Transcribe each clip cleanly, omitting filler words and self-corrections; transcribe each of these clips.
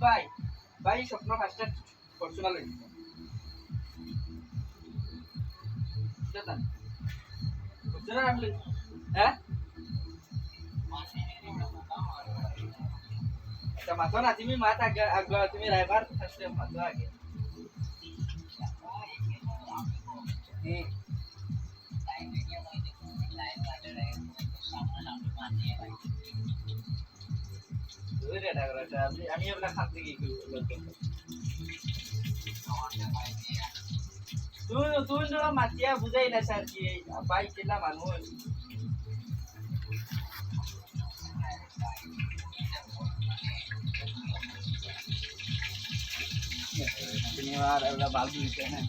ভাই ভাই স্বপ্ন ফার্স্টে ফরচুনার লাগি দাদা ফরচুনার আপনি হ্যাঁ আচ্ছা মাথো না তুমি মাথা আগে আগে তুমি ড্রাইভার ফার্স্টে মাথো আগে হুম ওই রে ডাগরাটা আমি এবলা খাতে কি তুই তুই তো মাতিয়া বুঝাই না স্যার কি ভাই কেলা মানুষ তুমি আর এবলা বালু দিতে না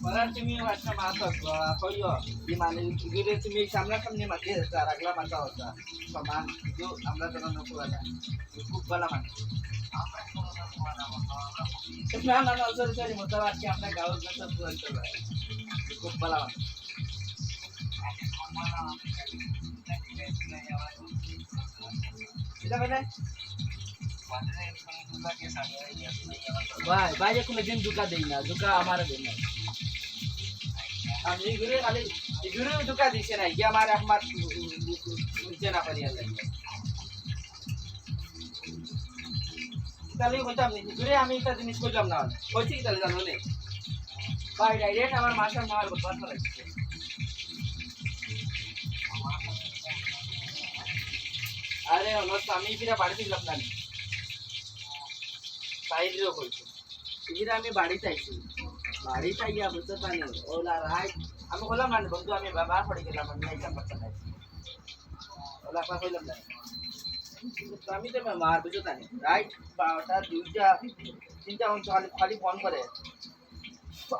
Malah cumi macam apa koyo di mana gitu cumi samna samne mati ragla mata hota saman itu amla tenan ko ada cukup balaman না না না সরি সরি মোটামুটি আমরা গাঁও সব পুরান চলে খুব balaman এটা বেটা ভাই ভাই কোনদিন দুকা দেই না দুকা আমার দেই না আমি ঘুরে খালি ঘুরে দুকা দিছে না ইয়া আমার আমার বুঝতে না পারি আল্লাহ তাহলে কইতাম নি ঘুরে আমি একটা জিনিস কইলাম না কইছি তাহলে জানো নে ভাই ডাইরেক্ট আমার মাথার মার বদবাস লাগছে আরে অনস্ত আমি ফিরে বাড়ি ছিলাম না বাইরেও কইছি ফিরে আমি বাড়িতে আইছি বাড়িতে আইয়া বুঝতে পারি ওলা রাইট আমি বললাম না বন্ধু আমি বাবা পড়ে গেলাম আমি আইতাম বাচ্চা নাই ওলা আপা কইলাম না তো আমি তো মার বুঝতে পারি রাইট 12টা 2টা 3টা অঞ্চল খালি খালি ফোন করে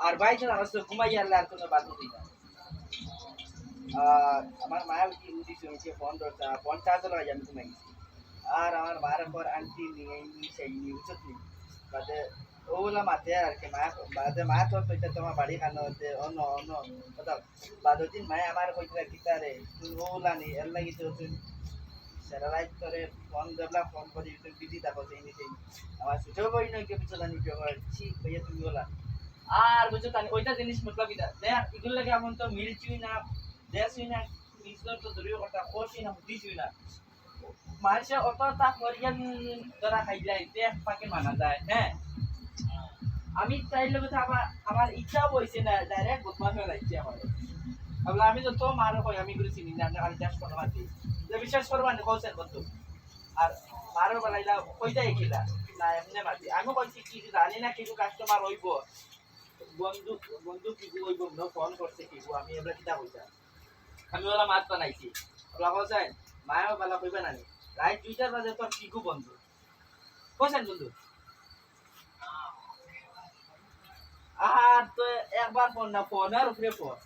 আর ভাই তো আমার ঘুমাই আল্লাহ আর কোনো বাদ দিই না আমার মায়ের কি উদিছে ওকে ফোন করতা ফোন চার্জ লাগাই আমি ঘুমাই আর আমার মার পর আন্টি নিয়ে সেই নিউজত নি বাদে ওগুলা মাতে আর কি মা বাদে মা তো কইতা তোমার বাড়ি খানো হতে অন্য অন্য কথা বাদে দিন মায়ে আমার কইতা কিতারে তুই ওগুলা নি এর লাগি তো তুই স্যাটেলাইট করে ফোন দেবলা ফোন করি তুই বিধি দেখো সেই নিতেই আমার ছোট বই নয় কে পিছলা নি ব্যবহার ছি কইয়া তুমি ওলা আর বুঝছো তানি ওইটা জিনিস মতলব কিটা দেখ এগুলো লাগে এমন তো মিলছুই না দেশই না মিশর তো দূরের কথা কোশই না বুঝিছুই না মানুষের অত তা করিয়ান ধরা খাইলাই দেখ পাকে মানা যায় হ্যাঁ আমি চাইলে কথা আমার ইচ্ছা বইছে না ডাইরেক্ট বদমাশ হয়ে যাচ্ছে আমার আবলা আমি তো তো মারো কই আমি গুলো চিনি না খালি টেস্ট করতে পারি যে বিশ্বাস করবা না কৌশল বন্ধু আর মারো বলাইলা কইতাই কিলা না এমনি মারছি আমি কইছি কি জানি না কিছু কাস্টমার হইব বন্ধু বন্ধু কি হইব না ফোন করছে কি আমি এবলা কিটা কইতা আমি ওলা মাছ বানাইছি ওলা কইছেন মায়ও বলা কইবে না রাইট 2টার বাজে তোর কিগু বন্ধু কইছেন বন্ধু আর তো একবার ফোন না ফোনের উপরে ফোন